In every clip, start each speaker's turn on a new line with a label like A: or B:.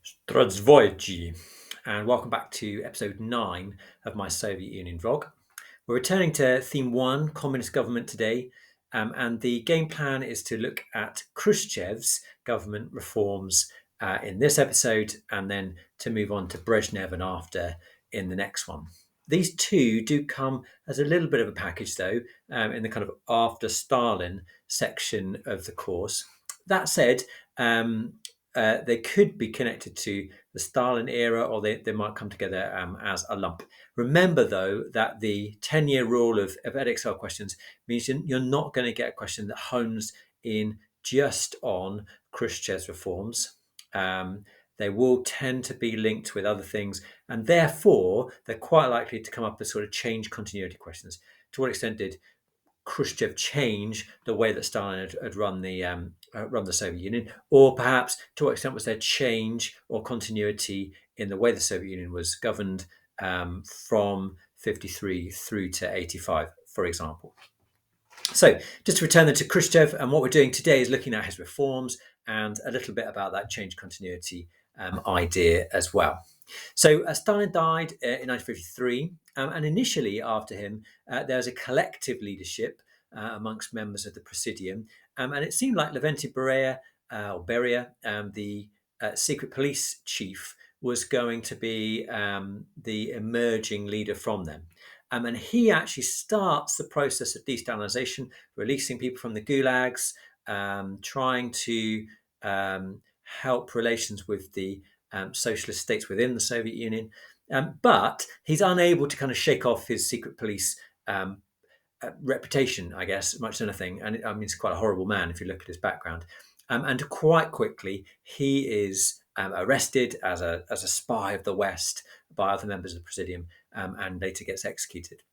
A: Zdravstvuyte, and welcome back to episode 9 of my Soviet Union vlog. We're returning to theme 1, communist government today, and the game plan is to look at Khrushchev's government reforms in this episode, and then to move on to Brezhnev and after in the next one. These two do come as a little bit of a package, though, in the kind of after Stalin section of the course. That said, they could be connected to the Stalin era, or they might come together as a lump. Remember, though, that the 10-year rule of edXL questions means you're not going to get a question that hones in just on Khrushchev's reforms. They will tend to be linked with other things, and therefore they're quite likely to come up as sort of change continuity questions. To what extent did Khrushchev change the way that Stalin had run the Soviet Union, or perhaps to what extent was there change or continuity in the way the Soviet Union was governed from 53 through to 85, for example. So just to return then to Khrushchev, and what we're doing today is looking at his reforms and a little bit about that change continuity idea as well. So Stalin died in 1953, and initially after him, there was a collective leadership amongst members of the Presidium, and it seemed like Lavrentiy Beria, the secret police chief, was going to be the emerging leader from them. And he actually starts the process of de-Stalinisation, releasing people from the gulags, trying to help relations with the socialist states within the Soviet Union. But he's unable to kind of shake off his secret police reputation, I guess, much as anything. And I mean, he's quite a horrible man if you look at his background. And quite quickly, he is arrested as a spy of the West by other members of the Presidium, and later gets executed.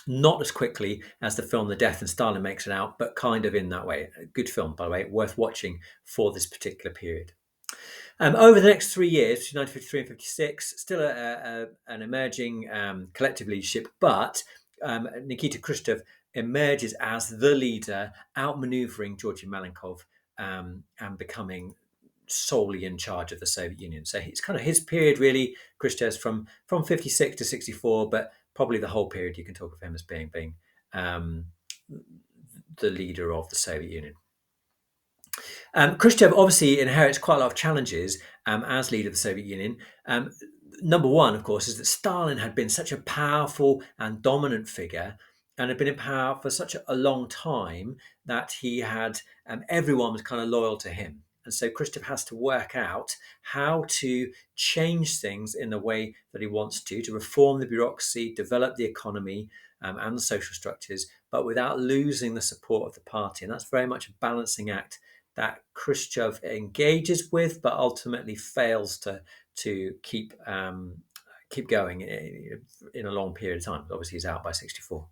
A: Not as quickly as the film The Death and Stalin makes it out, but kind of in that way. A good film, by the way, worth watching for this particular period. Over the next 3 years, between 1953 and 56, still an emerging collective leadership, but Nikita Khrushchev emerges as the leader, outmaneuvering Georgy Malenkov and becoming solely in charge of the Soviet Union. So it's kind of his period, really. Khrushchev's from 56 to 64, but probably the whole period you can talk of him as being the leader of the Soviet Union. Khrushchev obviously inherits quite a lot of challenges as leader of the Soviet Union. Number one, of course, is that Stalin had been such a powerful and dominant figure and had been in power for such a long time that he had everyone was kind of loyal to him. And so Khrushchev has to work out how to change things in the way that he wants to reform the bureaucracy, develop the economy and the social structures, but without losing the support of the party. And that's very much a balancing act that Khrushchev engages with, but ultimately fails to keep going in a long period of time. Obviously, he's out by 64.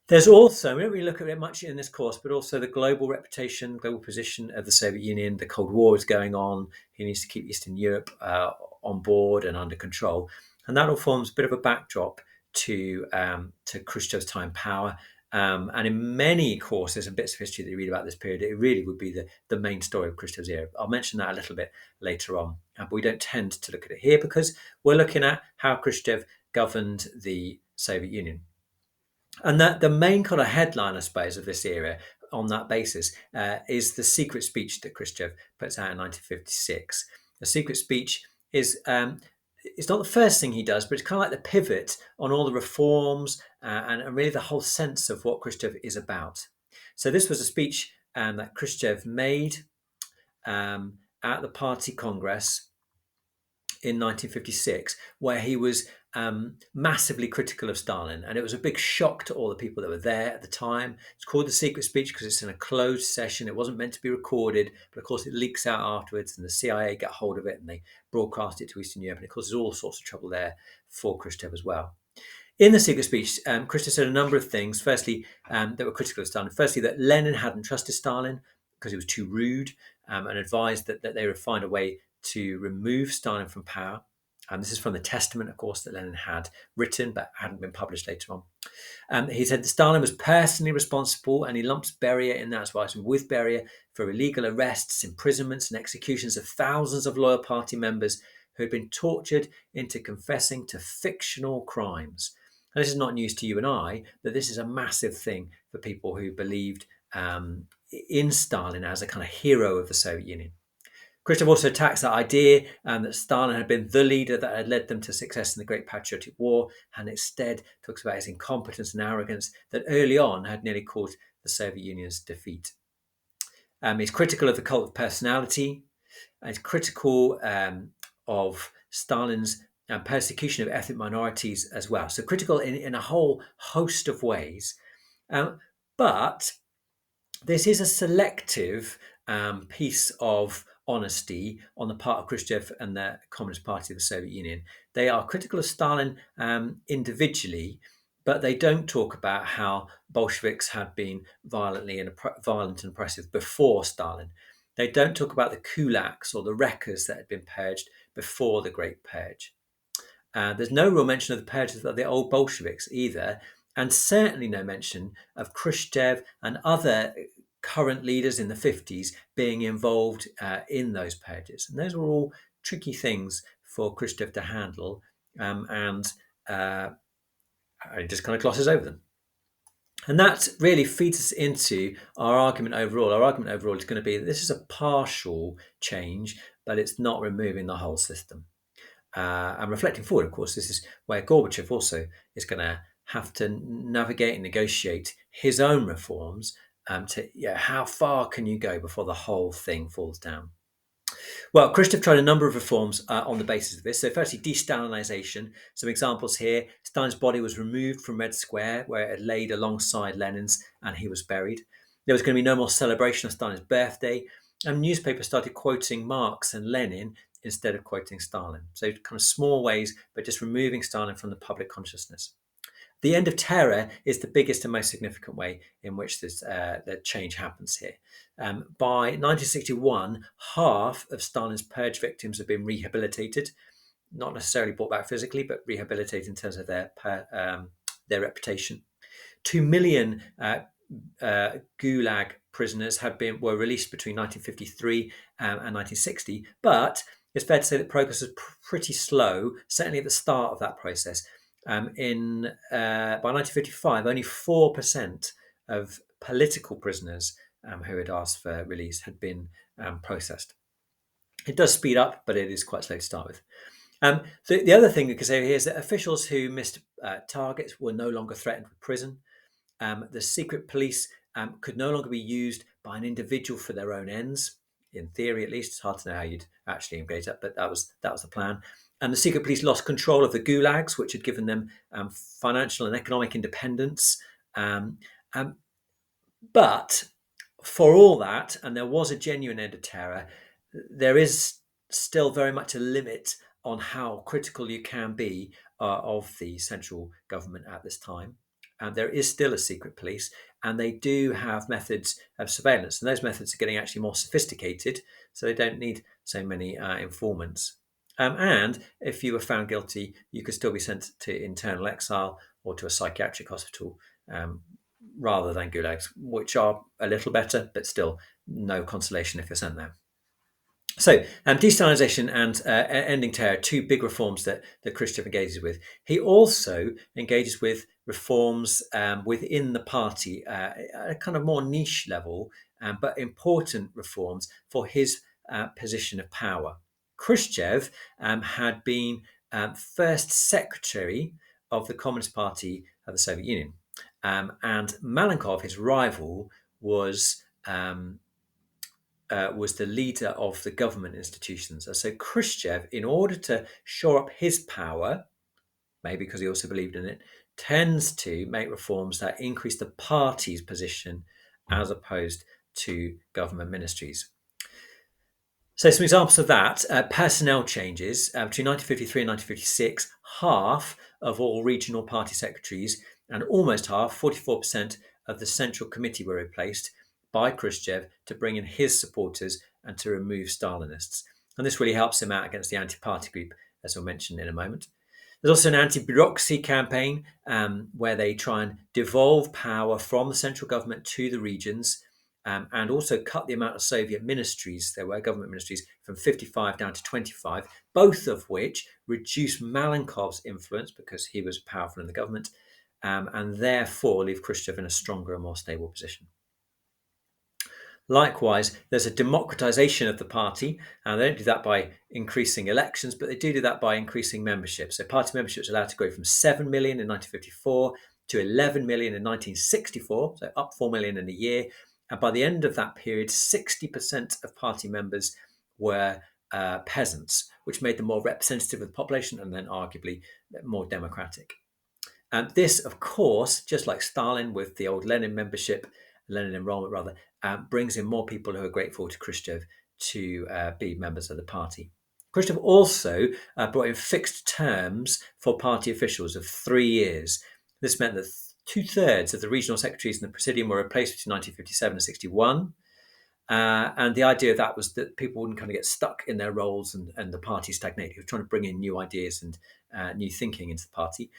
A: There's also, we don't really look at it much in this course, but also the global reputation, global position of the Soviet Union. The Cold War is going on. He needs to keep Eastern Europe on board and under control. And that all forms a bit of a backdrop to Khrushchev's time power. And in many courses and bits of history that you read about this period, it really would be the main story of Khrushchev's era. I'll mention that a little bit later on. But we don't tend to look at it here because we're looking at how Khrushchev governed the Soviet Union. And that the main kind of headline, I suppose, of this era on that basis is the secret speech that Khrushchev puts out in 1956. The secret speech is it's not the first thing he does, but it's kind of like the pivot on all the reforms and really the whole sense of what Khrushchev is about. So this was a speech that Khrushchev made at the party congress in 1956, where he was massively critical of Stalin. And it was a big shock to all the people that were there at the time. It's called the secret speech because it's in a closed session. It wasn't meant to be recorded, but of course it leaks out afterwards and the CIA get hold of it and they broadcast it to Eastern Europe. And it causes all sorts of trouble there for Khrushchev as well. In the secret speech, Khrushchev said a number of things. Firstly, that were critical of Stalin. Firstly, that Lenin hadn't trusted Stalin because he was too rude and advised that they would find a way to remove Stalin from power. And this is from the testament, of course, that Lenin had written but hadn't been published later on. He said that Stalin was personally responsible, and he lumps Beria in that as well, with Beria, for illegal arrests, imprisonments, and executions of thousands of loyal party members who had been tortured into confessing to fictional crimes. And this is not news to you and I, that this is a massive thing for people who believed in Stalin as a kind of hero of the Soviet Union. Khrushchev also attacks that idea that Stalin had been the leader that had led them to success in the Great Patriotic War, and instead talks about his incompetence and arrogance that early on had nearly caused the Soviet Union's defeat. He's critical of the cult of personality. He's critical of Stalin's persecution of ethnic minorities as well. So critical in a whole host of ways. But this is a selective piece of honesty on the part of Khrushchev and the Communist Party of the Soviet Union. They are critical of Stalin individually, but they don't talk about how Bolsheviks had been violent and oppressive before Stalin. They don't talk about the kulaks or the wreckers that had been purged before the Great Purge. There's no real mention of the purges of the old Bolsheviks either, and certainly no mention of Khrushchev and other current leaders in the 50s being involved in those purges. And those were all tricky things for Khrushchev to handle, and he just kind of glosses over them. And that really feeds us into our argument overall. Our argument overall is going to be that this is a partial change, but it's not removing the whole system. And reflecting forward, of course, this is where Gorbachev also is going to have to navigate and negotiate his own reforms how far can you go before the whole thing falls down? Well, Khrushchev tried a number of reforms on the basis of this. So firstly, de-Stalinization. Some examples here. Stalin's body was removed from Red Square, where it had laid alongside Lenin's, and he was buried. There was going to be no more celebration of Stalin's birthday, and newspapers started quoting Marx and Lenin instead of quoting Stalin. So kind of small ways, but just removing Stalin from the public consciousness. The end of terror is the biggest and most significant way in which this the change happens here. By 1961, half of Stalin's purge victims have been rehabilitated, not necessarily brought back physically, but rehabilitated in terms of their reputation. 2 million Gulag prisoners were released between 1953 and 1960, but it's fair to say that progress was pretty slow, certainly at the start of that process. By 1955, only 4% of political prisoners who had asked for release had been processed. It does speed up, but it is quite slow to start with. The other thing we can say here is that officials who missed targets were no longer threatened with prison. The secret police could no longer be used by an individual for their own ends. In theory, at least, it's hard to know how you'd actually engage that, but that was the plan. And the secret police lost control of the gulags, which had given them financial and economic independence. But for all that, and there was a genuine end of terror, there is still very much a limit on how critical you can be of the central government at this time. And there is still a secret police, and they do have methods of surveillance. And those methods are getting actually more sophisticated, so they don't need so many informants. And if you were found guilty, you could still be sent to internal exile or to a psychiatric hospital rather than gulags, which are a little better, but still no consolation if you're sent there. So, de-Stalinisation and ending terror, two big reforms that Khrushchev engages with. He also engages with reforms within the party at a kind of more niche level, but important reforms for his position of power. Khrushchev had been first secretary of the Communist Party of the Soviet Union. And Malenkov, his rival, was the leader of the government institutions. And so Khrushchev, in order to shore up his power, maybe because he also believed in it, tends to make reforms that increase the party's position as opposed to government ministries. So some examples of that, personnel changes. Between 1953 and 1956, half of all regional party secretaries and almost half, 44% of the Central Committee were replaced by Khrushchev to bring in his supporters and to remove Stalinists. And this really helps him out against the anti-party group as we'll mention in a moment. There's also an anti-bureaucracy campaign where they try and devolve power from the central government to the regions, and also cut the amount of Soviet ministries, there were government ministries, from 55 down to 25, both of which reduced Malenkov's influence because he was powerful in the government, and therefore leave Khrushchev in a stronger and more stable position. Likewise, there's a democratization of the party, and they don't do that by increasing elections, but they do that by increasing membership. So party membership is allowed to grow from 7 million in 1954 to 11 million in 1964, so up 4 million in a year. And by the end of that period, 60% of party members were peasants, which made them more representative of the population and then arguably more democratic. And this, of course, just like Stalin with the old Lenin enrollment rather, brings in more people who are grateful to Khrushchev to be members of the party. Khrushchev also brought in fixed terms for party officials of 3 years. This meant that 2/3 of the regional secretaries in the Presidium were replaced between 1957 and 61. And the idea of that was that people wouldn't kind of get stuck in their roles and the party stagnate. He was trying to bring in new ideas and new thinking into the party.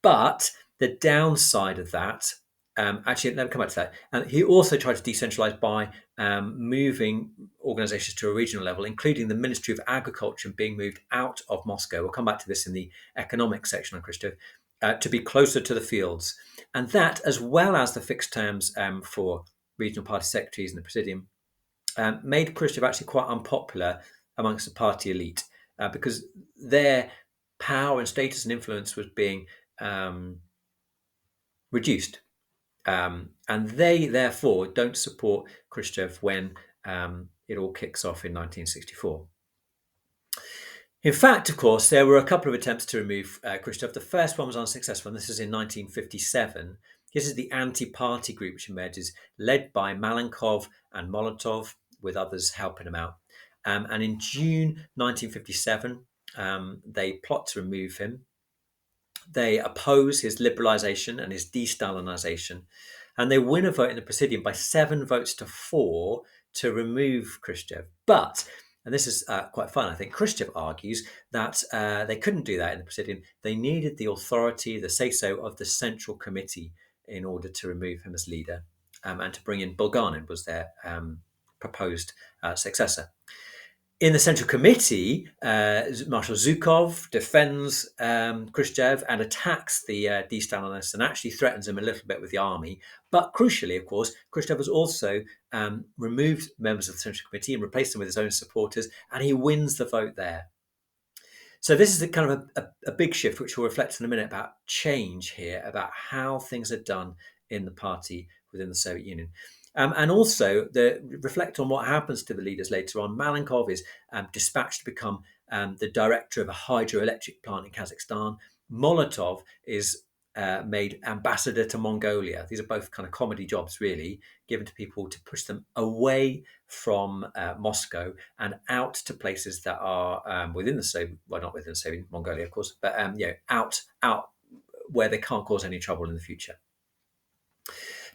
A: But the downside of that, actually, let me come back to that. And he also tried to decentralize by moving organizations to a regional level, including the Ministry of Agriculture being moved out of Moscow. We'll come back to this in the economic section on Khrushchev, to be closer to the fields. And that, as well as the fixed terms for regional party secretaries in the Presidium, made Khrushchev actually quite unpopular amongst the party elite because their power and status and influence was being reduced. And they, therefore, don't support Khrushchev when it all kicks off in 1964. In fact, of course, there were a couple of attempts to remove Khrushchev. The first one was unsuccessful, and this is in 1957. This is the anti-party group which emerges, led by Malenkov and Molotov, with others helping him out. And in June 1957, they plot to remove him. They oppose his liberalisation and his de-Stalinisation, and they win a vote in the Presidium by 7 votes to 4 to remove Khrushchev. But, and this is quite fun, I think, Khrushchev argues that they couldn't do that in the Presidium. They needed the authority, the say-so of the Central Committee in order to remove him as leader, and to bring in Bulganin was their proposed successor. In the Central Committee, Marshal Zhukov defends Khrushchev and attacks the de-Stalinists and actually threatens him a little bit with the army. But crucially, of course, Khrushchev has also removed members of the Central Committee and replaced them with his own supporters, and he wins the vote there. So this is a kind of a big shift, which we'll reflect in a minute about change here, about how things are done in the party within the Soviet Union. And also reflect on what happens to the leaders later on. Malenkov is dispatched to become the director of a hydroelectric plant in Kazakhstan. Molotov is made ambassador to Mongolia. These are both kind of comedy jobs, really, given to people to push them away from Moscow and out to places that are within the Soviet, well, not within the Soviet, Mongolia, of course, but out where they can't cause any trouble in the future.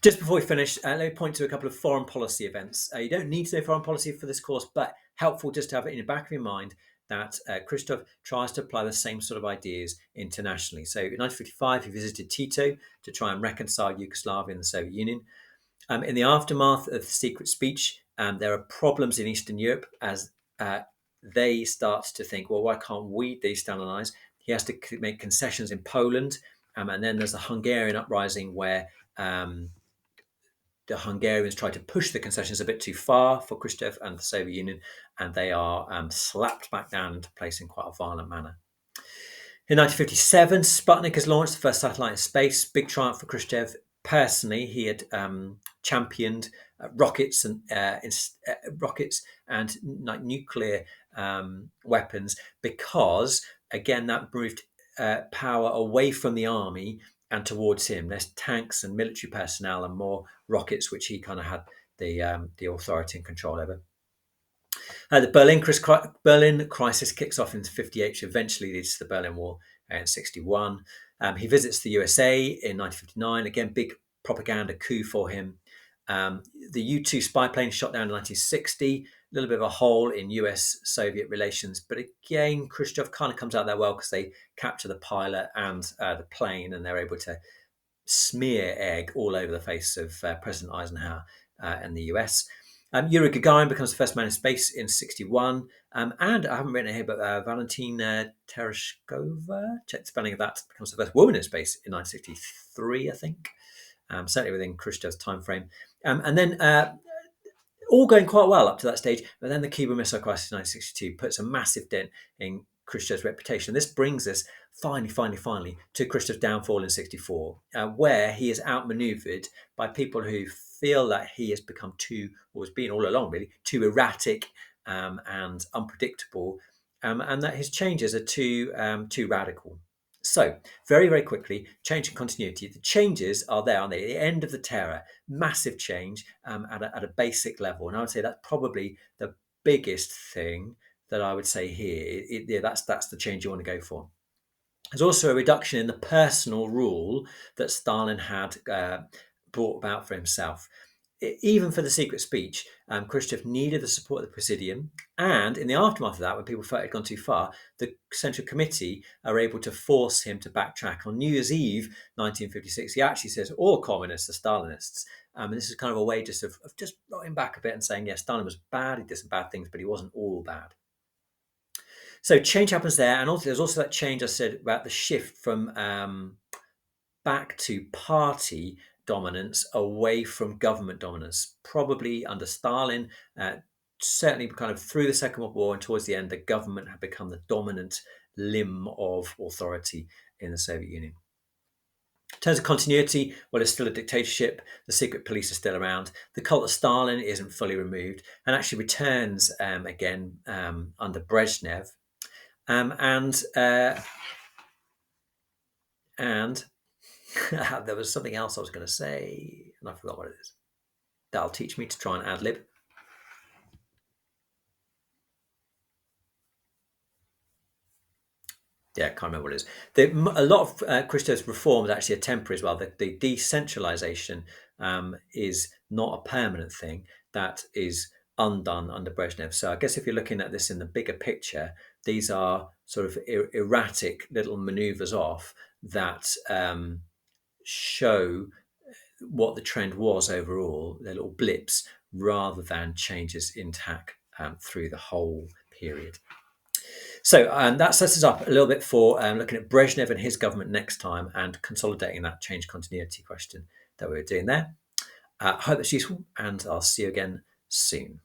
A: Just before we finish, let me point to a couple of foreign policy events. You don't need to know foreign policy for this course, but helpful just to have it in the back of your mind that Khrushchev tries to apply the same sort of ideas internationally. So in 1955, he visited Tito to try and reconcile Yugoslavia and the Soviet Union. In the aftermath of the secret speech, there are problems in Eastern Europe as they start to think, well, why can't we de-Stalinize? He has to make concessions in Poland. And then there's a Hungarian uprising where the Hungarians try to push the concessions a bit too far for Khrushchev and the Soviet Union, and they are slapped back down into place in quite a violent manner. In 1957, Sputnik is launched, the first satellite in space. Big triumph for Khrushchev. Personally, he had championed rockets and nuclear weapons because, again, that moved power away from the army and towards him. Less tanks and military personnel and more rockets, which he kind of had the authority and control over. The Berlin crisis kicks off in 1958, which eventually leads to the Berlin Wall in 1961. He visits the USA in 1959. Again, big propaganda coup for him. The U-2 spy plane shot down in 1960. little bit of a hole in US-Soviet relations. But again, Khrushchev kind of comes out there well because they capture the pilot and the plane, and they're able to smear egg all over the face of President Eisenhower in the US. Yuri Gagarin becomes the first man in space in 61. And I haven't written it here, but Valentina Tereshkova, check the spelling of that, becomes the first woman in space in 1963, I think. Certainly within Khrushchev's time frame. And then all going quite well up to that stage. But then the Cuban Missile Crisis in 1962 puts a massive dent in Khrushchev's reputation. This brings us finally to Khrushchev's downfall in 64, where he is outmaneuvered by people who feel that he has become too, or has been all along really, too erratic and unpredictable, and that his changes are too radical. So, very quickly, change and continuity. The changes are there, aren't they? At the end of the terror, massive change at a basic level. And I would say that's probably the biggest thing that I would say here. That's the change you want to go for. There's also a reduction in the personal rule that Stalin had brought about for himself. Even for the secret speech, Khrushchev needed the support of the Presidium. And in the aftermath of that, when people felt it had gone too far, the Central Committee are able to force him to backtrack. On New Year's Eve 1956, he actually says all communists are Stalinists. And this is kind of a way just of just rotting back a bit and saying, yes, Stalin was bad, he did some bad things, but he wasn't all bad. So change happens there. And also there's also that change I said about the shift from back to party dominance away from government dominance, probably under Stalin, certainly kind of through the Second World War and towards the end, the government had become the dominant limb of authority in the Soviet Union. In terms of continuity, well, it's still a dictatorship. The secret police are still around. The cult of Stalin isn't fully removed and actually returns again under Brezhnev. And there was something else I was going to say, and I forgot what it is. That'll teach me to try and ad-lib. Yeah, I can't remember what it is. A lot of Khrushchev's reforms actually are temporary as well. The decentralization is not a permanent thing. That is undone under Brezhnev. So I guess if you're looking at this in the bigger picture, these are sort of erratic little maneuvers off that show what the trend was overall, they're little blips rather than changes in tack through the whole period. So that sets us up a little bit for looking at Brezhnev and his government next time and consolidating that change continuity question that we were doing there. I hope that's useful, and I'll see you again soon.